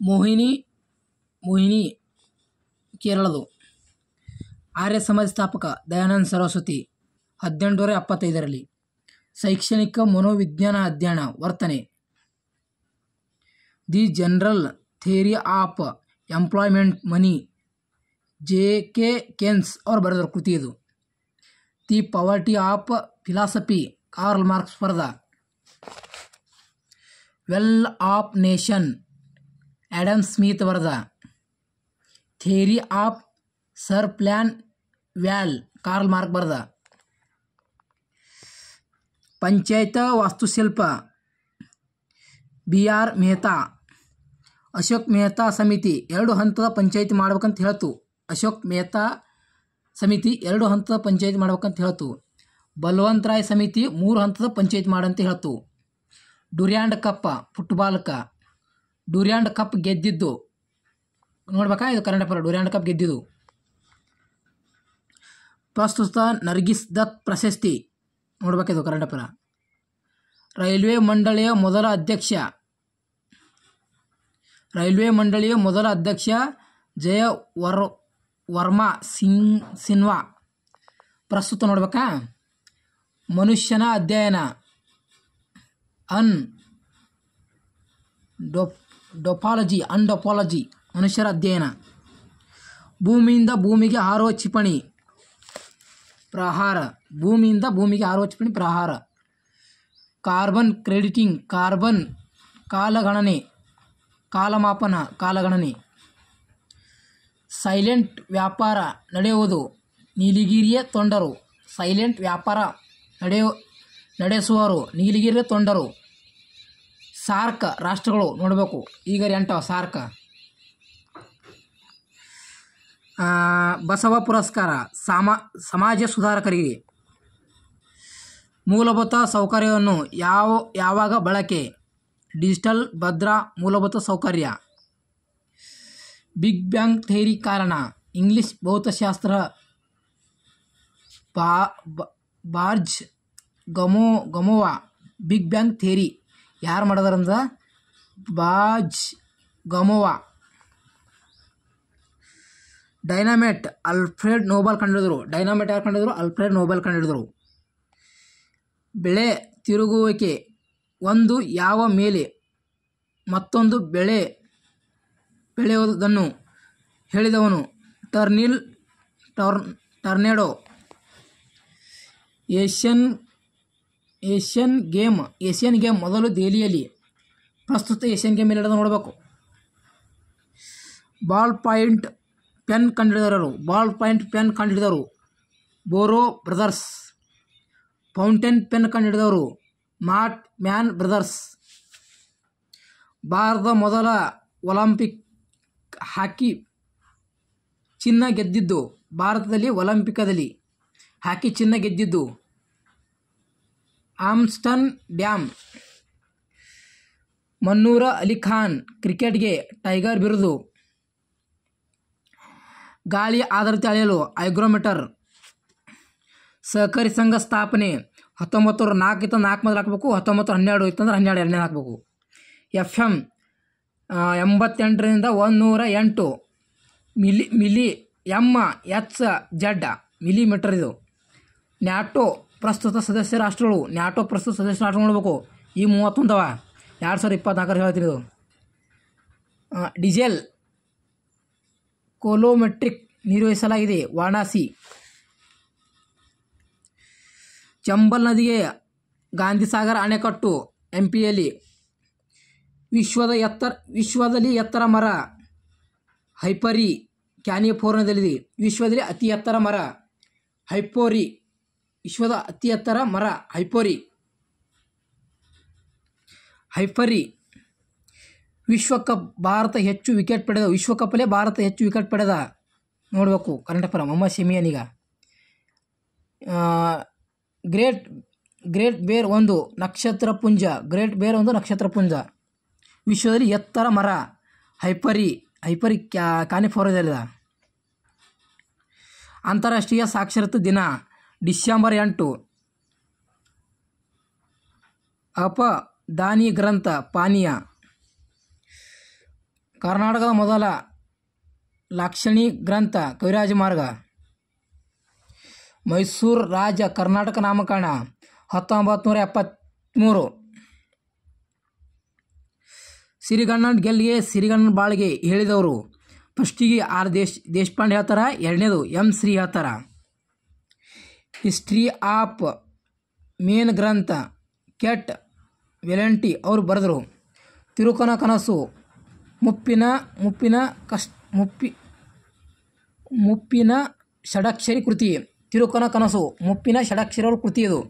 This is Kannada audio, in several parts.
ಮೋಹಿನಿ ಮೋಹಿನಿ ಕೇರಳದು. ಆರ್ಯ ಸಮಾಜ ಸ್ಥಾಪಕ ದಯಾನಂದ ಸರಸ್ವತಿ 1875ರಲ್ಲಿ. ಶೈಕ್ಷಣಿಕ ಮನೋವಿಜ್ಞಾನ ಅಧ್ಯಯನ ವರ್ತನೆ. The general theory of employment money J K. Keynes ಅವರು ಬರೆದ ಕೃತಿ ಇದು. The poverty of philosophy Karl Marx ಬರೆದ. Wealth of nation Adam Smith ಬರೆದ. Theory of surplus value Karl Marx ಬರೆದ. ಪಂಚಾಯತ ವಾಸ್ತುಶಿಲ್ಪ ಬಿ.ಆರ್. ಮೆಹ್ತಾ. ಅಶೋಕ್ ಮೆಹ್ತಾ ಸಮಿತಿ 2 ಹಂತದ ಪಂಚಾಯತಿ ಮಾಡ್ಬೇಕಂತ ಹೇಳ್ತು. ಅಶೋಕ್ ಮೆಹ್ತಾ ಸಮಿತಿ 2 ಹಂತದ ಪಂಚಾಯತಿ ಮಾಡ್ಬೇಕಂತ ಹೇಳ್ತು. ಬಲವಂತ್ ರಾಯ್ ಸಮಿತಿ 3 ಹಂತದ ಪಂಚಾಯತಿ ಮಾಡಂತ ಹೇಳ್ತು. ಡ್ಯೂರ್ಯಾಂಡ್ ಕಪ್ ಫುಟ್ಬಾಲ್ಕ ಡ್ಯೂರ್ಯಾಂಡ್ ಕಪ್ ಗೆದ್ದಿದ್ದು ನೋಡ್ಬೇಕಾ, ಇದು ಕನ್ನಡ ಪರ. ಡ್ಯೂರ್ಯಾಂಡ್ ಕಪ್ ಗೆದ್ದಿದ್ದು. ಪ್ರಸ್ತುತ ನರ್ಗಿಸ್ ದತ್ ಪ್ರಶಸ್ತಿ ನೋಡ್ಬೇಕಿದು ಕನ್ನಡ ಪರ. ರೈಲ್ವೆ ಮಂಡಳಿಯ ಮೊದಲ ಅಧ್ಯಕ್ಷ ಜಯ ವರ್ಮಾ ಸಿನ್ವಾ. ಪ್ರಸ್ತುತ ನೋಡ್ಬೇಕಾ. ಮನುಷ್ಯನ ಅಧ್ಯಯನ ಡೊಪಾಲಜಿ ಮನುಷ್ಯರ ಅಧ್ಯಯನ. ಭೂಮಿಯಿಂದ ಭೂಮಿಗೆ ಹಾರುವ ಕ್ಷಿಪಣಿ ಪ್ರಹಾರ. ಭೂಮಿಯಿಂದ ಭೂಮಿಗೆ ಹಾರುವ ಕ್ಷಿಪಣಿ ಪ್ರಹಾರ. ಕಾರ್ಬನ್ ಕ್ರೆಡಿಟಿಂಗ್ ಕಾರ್ಬನ್ ಕಾಲಗಣನೆ. ಸೈಲೆಂಟ್ ವ್ಯಾಪಾರ ನಡೆಯುವುದು ನೀಲಗಿರಿಯ ತೊಂಡರು. ಸೈಲೆಂಟ್ ವ್ಯಾಪಾರ ನಡೆಸುವರು ನೀಲಗಿರಿಯ ತೊಂಡರು. ಸಾರ್ಕ್ ರಾಷ್ಟ್ರಗಳು ನೋಡಬೇಕು. ಈಗ 8 ಸಾರ್ಕ್. ಬಸವ ಪುರಸ್ಕಾರ ಸಮಾಜ ಸುಧಾರಕರಿಗೆ. ಮೂಲಭೂತ ಸೌಕರ್ಯವನ್ನು ಯಾವಾಗ ಬಳಕೆ. ಡಿಜಿಟಲ್ ಭದ್ರಾ ಮೂಲಭೂತ ಸೌಕರ್ಯ. ಬಿಗ್ ಬ್ಯಾಂಗ್ ಥಿಯರಿ ಕಾರಣ. ಇಂಗ್ಲಿಷ್ ಭೌತಶಾಸ್ತ್ರ ಬಾರ್ಜ್ ಗಮೋವಾ. ಬಿಗ್ ಬ್ಯಾಂಗ್ ಥಿಯರಿ ಯಾರು ಮಾಡಿದಾರಂದ ಬಾರ್ಜ್ ಗಮೋವಾ. ಡೈನಾಮೈಟ್ ಆಲ್ಫ್ರೆಡ್ ನೋಬಲ್ ಕಂಡುಹಿಡಿದರು. ಡೈನಾಮೈಟ್ ಯಾರು ಕಂಡುಹಿಡಿದರು? ಆಲ್ಫ್ರೆಡ್ ನೋಬಲ್ ಕಂಡುಹಿಡಿದರು. ಬೆಳೆ ತಿರುಗುವಿಕೆ. ಒಂದು ಯಾವ ಮೇಲೆ ಮತ್ತೊಂದು ಬೆಳೆಯುವುದನ್ನು ಹೇಳಿದವನು ಟರ್ನೆಡೋ. ಏಷ್ಯನ್ ಗೇಮ್ ಮೊದಲು ದೆಹಲಿಯಲ್ಲಿ. ಪ್ರಸ್ತುತ ಏಷ್ಯನ್ ಗೇಮ್ ಎಲ್ಲ ನೋಡಬೇಕು. ಬಾಲ್ ಪಾಯಿಂಟ್ ಪೆನ್ ಕಂಡುಹಿಡಿದವರು ಬೋರೋ ಬ್ರದರ್ಸ್. ಫೌಂಟೇನ್ ಪೆನ್ ಕಂಡುಹಿಡಿದವರು ಮ್ಯಾನ್ ಬ್ರದರ್ಸ್. ಭಾರತದ ಮೊದಲ ಒಲಿಂಪಿಕ್ ಹಾಕಿ ಚಿನ್ನ ಗೆದ್ದಿದ್ದು. ಭಾರತದಲ್ಲಿ ಒಲಿಂಪಿಕದಲ್ಲಿ ಹಾಕಿ ಚಿನ್ನ ಗೆದ್ದಿದ್ದು ಆಮ್ಸ್ಟರ್ ಡ್ಯಾಮ್. ಮನ್ನೂರ ಅಲಿ ಖಾನ್ ಕ್ರಿಕೆಟ್ಗೆ ಟೈಗರ್ ಬಿರುದು. ಗಾಳಿ ಆರ್ದ್ರತೆ ಅಳೆಯಲು ಹೈಗ್ರೋಮೀಟರ್. ಸಹಕಾರಿ ಸಂಘ ಸ್ಥಾಪನೆ 1904 ಇತ್ತಂದ್ರೆ 4 ಮೊದಲು ಹಾಕಬೇಕು. 1912 ಇತ್ತಂದ್ರೆ 12 ಎರಡನೇ ಹಾಕಬೇಕು. FM 88ರಿಂದ 108 ಮಿಲಿ MHz ಮಿಲಿಮೀಟರ್ ಇದು. ನ್ಯಾಟೋ ಪ್ರಸ್ತುತ ಸದಸ್ಯ ರಾಷ್ಟ್ರಗಳು. ನೋಡಬೇಕು. ಈ 31 2024 ಹೇಳ್ತೀನಿ ಇದು. ಡೀಸೆಲ್ ಕೊಲೋಮೆಟ್ರಿಕ್ ನಿರ್ವಹಿಸಲಾಗಿದೆ ವಾರಣಾಸಿ. ಚಂಬಲ್ ನದಿಗೆ ಗಾಂಧಿಸಾಗರ ಅಣೆಕಟ್ಟು MP ಯಲ್ಲಿ. ವಿಶ್ವದಲ್ಲಿ ಎತ್ತರ ಮರ ಹೈಪರಿ ಕ್ಯಾಲಿಫೋರ್ನಿಯಾದಲ್ಲಿದೆ. ವಿಶ್ವದಲ್ಲಿ ಅತಿ ಎತ್ತರ ಮರ ಹೈಪೋರಿ. ವಿಶ್ವದ ಅತಿ ಎತ್ತರ ಮರ ಹೈಪರಿ. ವಿಶ್ವಕಪ್ ಭಾರತ ಹೆಚ್ಚು ವಿಕೆಟ್ ಪಡೆದ. ವಿಶ್ವಕಪ್ಪಲ್ಲೇ ಭಾರತ ಹೆಚ್ಚು ವಿಕೆಟ್ ಪಡೆದ ನೋಡಬೇಕು ಕನ್ನಡ ಪರ. ಮೊಹಮ್ಮದ್ ಶಮಿಯಾನೀಗ. ಗ್ರೇಟ್ ಬೇರ್ ಒಂದು ನಕ್ಷತ್ರಪುಂಜ. ವಿಶ್ವದಲ್ಲಿ ಎತ್ತರ ಮರ ಹೈಪರಿ ಕ್ಯಾಲಿಫೋರ್ನಿಯಾದಲ್ಲಿದೆ. ಅಂತಾರಾಷ್ಟ್ರೀಯ ಸಾಕ್ಷರತಾ ದಿನ ಡಿಸೆಂಬರ್ 8. ಅಪದಾನಿ ಗ್ರಂಥ ಪಾನೀಯ. ಕರ್ನಾಟಕದ ಮೊದಲ ಲಾಕ್ಷಣಿ ಗ್ರಂಥ ಕವಿರಾಜ ಮಾರ್ಗ. ಮೈಸೂರು ರಾಜ್ಯ ಕರ್ನಾಟಕ ನಾಮಕರಣ 1973. ಸಿರಿಗಣ್ಣನ ಗೆಲ್ಲಿಗೆ ಸಿರಿಗಣ್ಣನ ಬಾಳಿಗೆ ಹೇಳಿದವರು ಫಸ್ಟಿಗೆ ಆರ್ ದೇಶಪಾಂಡೆ ಹೇಳ್ತಾರ, ಎರಡನೇದು ಎಂ ಶ್ರೀ ಹೇಳ್ತಾರ. ಹಿಸ್ಟ್ರಿ ಆಫ್ ಮೇನ್ ಗ್ರಂಥ ಕೆಟ್ ವೆಲೆಂಟಿ ಅವರು ಬರೆದರು. ತಿರುಕನ ಕನಸು ಮುಪ್ಪಿನ ಷಡಕ್ಷರಿ ಕೃತಿ. ತಿರುಕನ ಕನಸು ಮುಪ್ಪಿನ ಷಡಕ್ಷರ ಕೃತಿ ಇದು.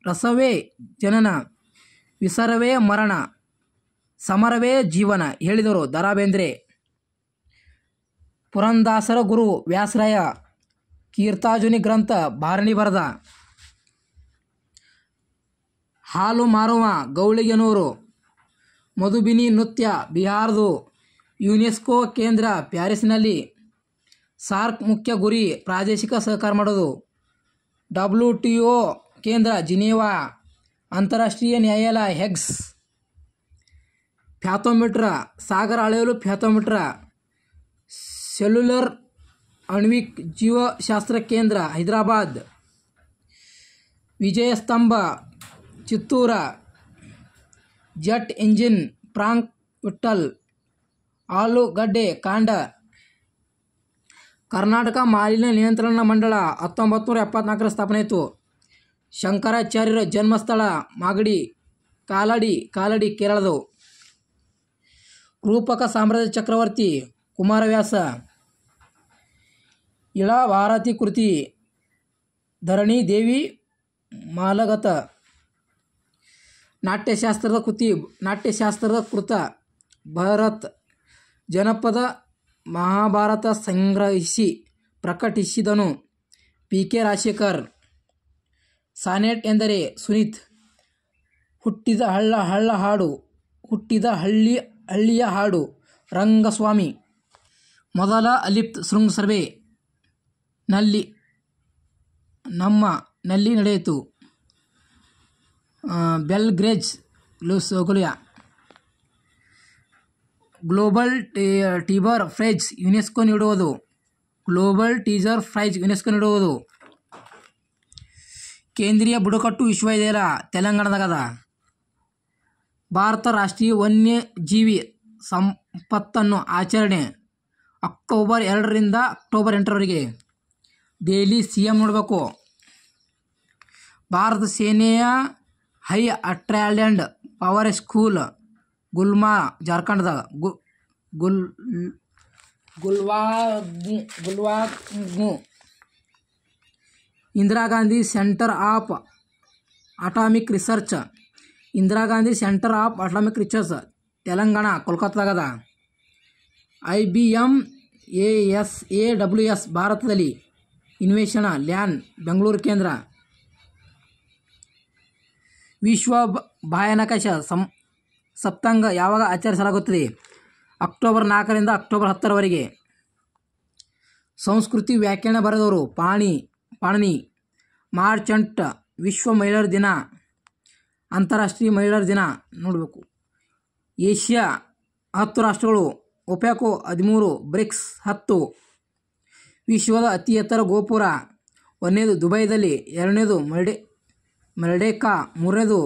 ರಸವೇ ಜನನ, ವಿಸರವೇ ಮರಣ, ಸಮರವೇ ಜೀವನ ಹೇಳಿದರು ದ ರಾ ಬೇಂದ್ರೆ. ಪುರಂದಾಸರ ಗುರು ವ್ಯಾಸರಾಯ ಕೀರ್ತಾರ್ಜುನಿ ಗ್ರಂಥ ಭಾರಣಿ ಬರೆದ. ಹಾಲು ಮಾರುವ ಗೌಳಿಗೆನೂರು ಮಧುಬಿನಿ ನೃತ್ಯ ಬಿಹಾರದು. ಯುನೆಸ್ಕೋ ಕೇಂದ್ರ ಪ್ಯಾರಿಸ್ನಲ್ಲಿ. ಸಾರ್ಕ್ ಮುಖ್ಯ ಗುರಿ ಪ್ರಾದೇಶಿಕ ಸಹಕಾರ ಮಾಡೋದು. WTO ಕೇಂದ್ರ ಜಿನೇವಾ. ಅಂತಾರಾಷ್ಟ್ರೀಯ ನ್ಯಾಯಾಲಯ ಹೆಗ್ಸ್. ಫ್ಯಾಥೋಮೀಟ್ರ ಸಾಗರ ಅಳೆಯಲು ಫ್ಯಾಥೋಮೀಟ್ರ. ಸೆಲ್ಯುಲರ್ ಆಣ್ವಿಕ್ ಜೀವಶಾಸ್ತ್ರ ಕೇಂದ್ರ ಹೈದರಾಬಾದ್. ವಿಜಯಸ್ತಂಭ Chittor. Jet engine Frank Whittle. ಆಲೂಗಡ್ಡೆ ಕಾಂಡ. ಕರ್ನಾಟಕ ಮಾಲಿನ್ಯ ನಿಯಂತ್ರಣ ಮಂಡಳ 1974 ಸ್ಥಾಪನೆಯಾಯಿತು. ಶಂಕರಾಚಾರ್ಯರ ಜನ್ಮಸ್ಥಳ ಮಾಗಡಿ. ಕಾಲಡಿ ಕೇರಳದು. ರೂಪಕ ಸಾಮ್ರಾಜ್ಯ ಚಕ್ರವರ್ತಿ ಕುಮಾರವ್ಯಾಸ. ಇಳಾ ಭಾರತಿ ಕೃತಿ ಧರಣಿ ದೇವಿ ಮಾಲಗತ. ನಾಟ್ಯಶಾಸ್ತ್ರದ ಕೃತ ಭರತ್. ಜನಪದ ಮಹಾಭಾರತ ಸಂಗ್ರಹಿಸಿ ಪ್ರಕಟಿಸಿದನು PK ರಾಜಶೇಖರ್. ಸಾನೆಟ್ ಎಂದರೆ ಸುನೀತ್. ಹುಟ್ಟಿದ ಹಳ್ಳಿಯ ಹಾಡು ರಂಗಸ್ವಾಮಿ. ಮೊದಲ ಅಲಿಪ್ತ ಶೃಂಗಸಭೆ ನಲ್ಲಿ ನಡೆಯಿತು. ಬೆಲ್ಗ್ರೇಜ್ ಲೂಸೋಗ್ಲಿಯಾ. ಗ್ಲೋಬಲ್ ಟೀಜರ್ ಪ್ರೈಜ್ ಯುನೆಸ್ಕೋ ನೀಡುವುದು. ಕೇಂದ್ರೀಯ ಬುಡಕಟ್ಟು ವಿಶ್ವವಿದ್ಯಾಲಯ ತೆಲಂಗಾಣದಾಗದ. ಭಾರತ ರಾಷ್ಟ್ರೀಯ ವನ್ಯಜೀವಿ ಸಂಪತ್ತನ್ನು ಆಚರಣೆ ಅಕ್ಟೋಬರ್ 2ರಿಂದ ಅಕ್ಟೋಬರ್ 8ರವರೆಗೆ. ದೆಹಲಿ CM ನೋಡಬೇಕು. ಭಾರತ ಸೇನೆಯ ಹೈ ಅಟ್ರಾಲ್ಯಾಂಡ್ ಪವರ್ ಸ್ಕೂಲ್ ಗುಲ್ಮಾ ಜಾರ್ಖಂಡ್ದಾಗ. ಗುಲ್ವಾಗ್ನು. Indira Gandhi centre of atomic research. Telangana ಕೋಲ್ಕತ್ತಾದಾಗದ. IBM AWS ಭಾರತದಲ್ಲಿ. ಇನ್ವೇಷನ್ ಲ್ಯಾನ್ ಬೆಂಗಳೂರು ಕೇಂದ್ರ. ವಿಶ್ವ ಬಾಹ್ಯಾಕಾಶ ಸಪ್ತಾಂಗ ಯಾವಾಗ ಆಚರಿಸಲಾಗುತ್ತದೆ? ಅಕ್ಟೋಬರ್ 4ರಿಂದ ಅಕ್ಟೋಬರ್ 10ರವರೆಗೆ. ಸಂಸ್ಕೃತಿ ವ್ಯಾಖ್ಯಾನ ಬರೆದವರು ಪಾಣಿನಿ. ಮಾರ್ಚ್ 8 ವಿಶ್ವ ಮಹಿಳೆಯರ ದಿನ. ಅಂತಾರಾಷ್ಟ್ರೀಯ ಮಹಿಳೆಯರ ದಿನ ನೋಡಬೇಕು. ಏಷ್ಯಾ 10 ರಾಷ್ಟ್ರಗಳು. ಒಪ್ಯಾಕೋ 13, ಬ್ರಿಕ್ಸ್ 10. ವಿಶ್ವದ ಅತಿ ಎತ್ತರ ಗೋಪುರ. 1ನೇದು ದುಬೈದಲ್ಲಿ. 2ನೇದು ಮಲ್ಡೇಕಾ. 3ನೇದು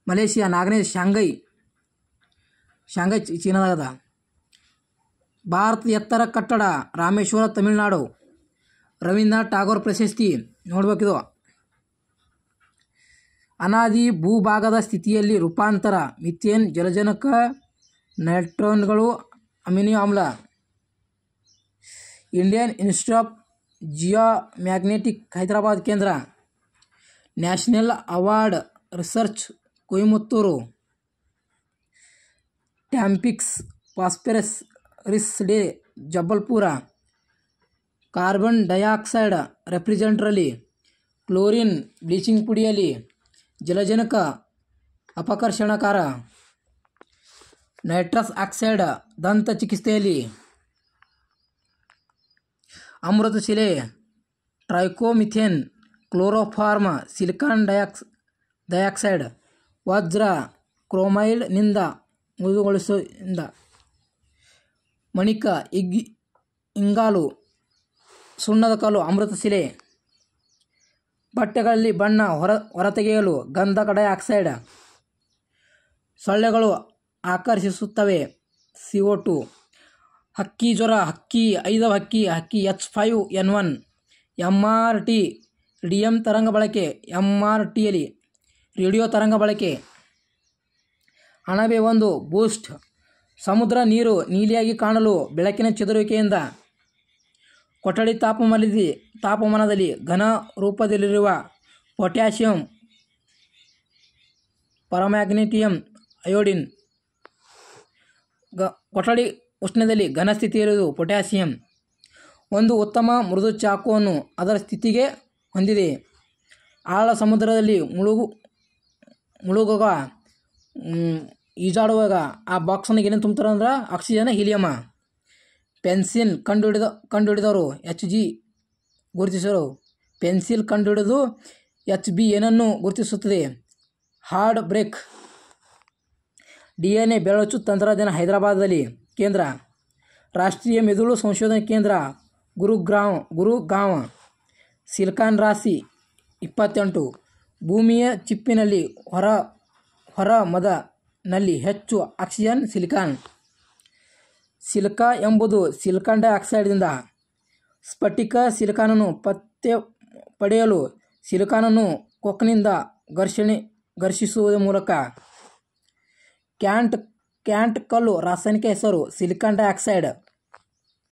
ಮಲೇಷಿಯಾ. 4ನೇದು ಶಾಂಘೈ ಚೀನಾದಾಗದ. ಭಾರತದ ಎತ್ತರ ಕಟ್ಟಡ ರಾಮೇಶ್ವರ ತಮಿಳುನಾಡು. ರವೀಂದ್ರನಾಥ್ ಟಾಗೋರ್ ಪ್ರಶಸ್ತಿ ನೋಡಬೇಕಿದು. ಅನಾದಿ ಭೂಭಾಗದ ಸ್ಥಿತಿಯಲ್ಲಿ ರೂಪಾಂತರ. ಮಿಥೇನ್ ಜಲಜನಕ. ನೈಟ್ರೋನ್ಗಳು ಅಮಿನೋ ಆಮ್ಲ. Indian institute of geomagnetic Hyderabad ಕೇಂದ್ರ. National award research Coimbatore. ಟ್ಯಾಂಪಿಕ್ಸ್ ಫಾಸ್ಫರಸ್ ರಿಸ್ ಡೇ ಜಬಲ್ಪುರ. ಕಾರ್ಬನ್ ಡೈಆಕ್ಸೈಡ್ ರೆಫ್ರಿಜರೇಟರಲ್ಲಿ. ಕ್ಲೋರಿನ್ ಬ್ಲೀಚಿಂಗ್ ಪುಡಿಯಲ್ಲಿ. ಜಲಜನಕ ಅಪಕರ್ಷಣಕಾರ. ನೈಟ್ರಸ್ ಆಕ್ಸೈಡ್ ದಂತ ಚಿಕಿತ್ಸೆಯಲ್ಲಿ. ಅಮೃತಶಿಲೆ. ಟ್ರೈಕೋಮಿಥೇನ್. ಕ್ಲೋರೋಫಾರ್ಮ್. ಸಿಲಿಕಾನ್ ಡೈಆಕ್ಸೈಡ್, ವಜ್ರ ಕ್ರೋಮೈಡ್ನಿಂದ ಮೃದುಗೊಳಿಸಿದ ಮಣಿಕ, ಇಂಗಾಲು, ಸುಣ್ಣದ ಕಲ್ಲು, ಅಮೃತಶಿಲೆ, ಬಟ್ಟೆಗಳಲ್ಲಿ ಬಣ್ಣ ಹೊರತೆಗೆಯಲು ಗಂಧಕ ಡೈಆಕ್ಸೈಡ್, ಸೊಳ್ಳೆಗಳು ಆಕರ್ಷಿಸುತ್ತವೆ CO2, ಹಕ್ಕಿ ಜ್ವರ, ಐದವ ಹಕ್ಕಿ H5N1, MRT ರೇಡಿಯಂ ತರಂಗ ಬಳಕೆ, MRTಯಲ್ಲಿ ರೇಡಿಯೋ ತರಂಗ ಬಳಕೆ, ಅಣಬೆ ಒಂದು ಬೂಸ್ಟ್, ಸಮುದ್ರ ನೀರು ನೀಲಿಯಾಗಿ ಕಾಣಲು ಬೆಳಕಿನ ಚೆದುರುವಿಕೆಯಿಂದ, ಕೊಠಡಿ ತಾಪಮಾನದಲ್ಲಿ ಘನ ರೂಪದಲ್ಲಿರುವ ಪೊಟ್ಯಾಷಿಯಂ ಪರಮ್ಯಾಗ್ನೀಟಿಯಂ ಅಯೋಡಿನ್, ಕೊಠಡಿ ಉಷ್ಣದಲ್ಲಿ ಘನ ಸ್ಥಿತಿಯಿರುವುದು ಪೊಟ್ಯಾಷಿಯಂ. ಒಂದು ಉತ್ತಮ ಮೃದು ಚಾಕುವನ್ನು ಅದರ ಸ್ಥಿತಿಗೆ ಹೊಂದಿದೆ. ಆಳ ಸಮುದ್ರದಲ್ಲಿ ಮುಳುಗುವಾಗ ಈಜಾಡುವಾಗ ಆ ಬಾಕ್ಸನ್ನು ಏನೇನು ತುಂಬ್ತಾರೆ ಅಂದ್ರೆ ಆಕ್ಸಿಜನ್, ಹೀಲಿಯಮ. ಪೆನ್ಸಿಲ್ ಕಂಡುಹಿಡಿದವರು HG ಗುರುತಿಸರು. ಪೆನ್ಸಿಲ್ ಕಂಡುಹಿಡಿದು HB ಏನನ್ನು ಗುರುತಿಸುತ್ತದೆ? Hard break. DNA ಬೆರಳಚ್ಚು ತಂತ್ರಜ್ಞಾನ ಹೈದರಾಬಾದಲ್ಲಿ ಕೇಂದ್ರ. ರಾಷ್ಟ್ರೀಯ ಮೆದುಳು ಸಂಶೋಧನಾ ಕೇಂದ್ರ ಗುರುಗಾಂವ್. ಸಿಲಿಕಾನ್ ರಾಶಿ 28. ಭೂಮಿಯ ಚಿಪ್ಪಿನಲ್ಲಿ ಹೊರಮದನಲ್ಲಿ ಹೆಚ್ಚು ಆಕ್ಸಿಜನ್. ಸಿಲಿಕಾ ಎಂಬುದು ಸಿಲಿಕಾನ್ ಡೈಆಕ್ಸೈಡ್ನಿಂದ. ಸ್ಫಟಿಕ ಸಿಲಿಕಾನನ್ನು ಪತ್ತೆ ಪಡೆಯಲು ಸಿಲಿಕಾನನ್ನು ಕೊಕ್ನಿಂದ ಘರ್ಷಿಸುವುದರ ಮೂಲಕ. ಕ್ಯಾಂಟ್ ಕಲ್ಲು ರಾಸಾಯನಿಕ ಹೆಸರು ಸಿಲಿಕಾನ್ ಡೈಆಕ್ಸೈಡ್.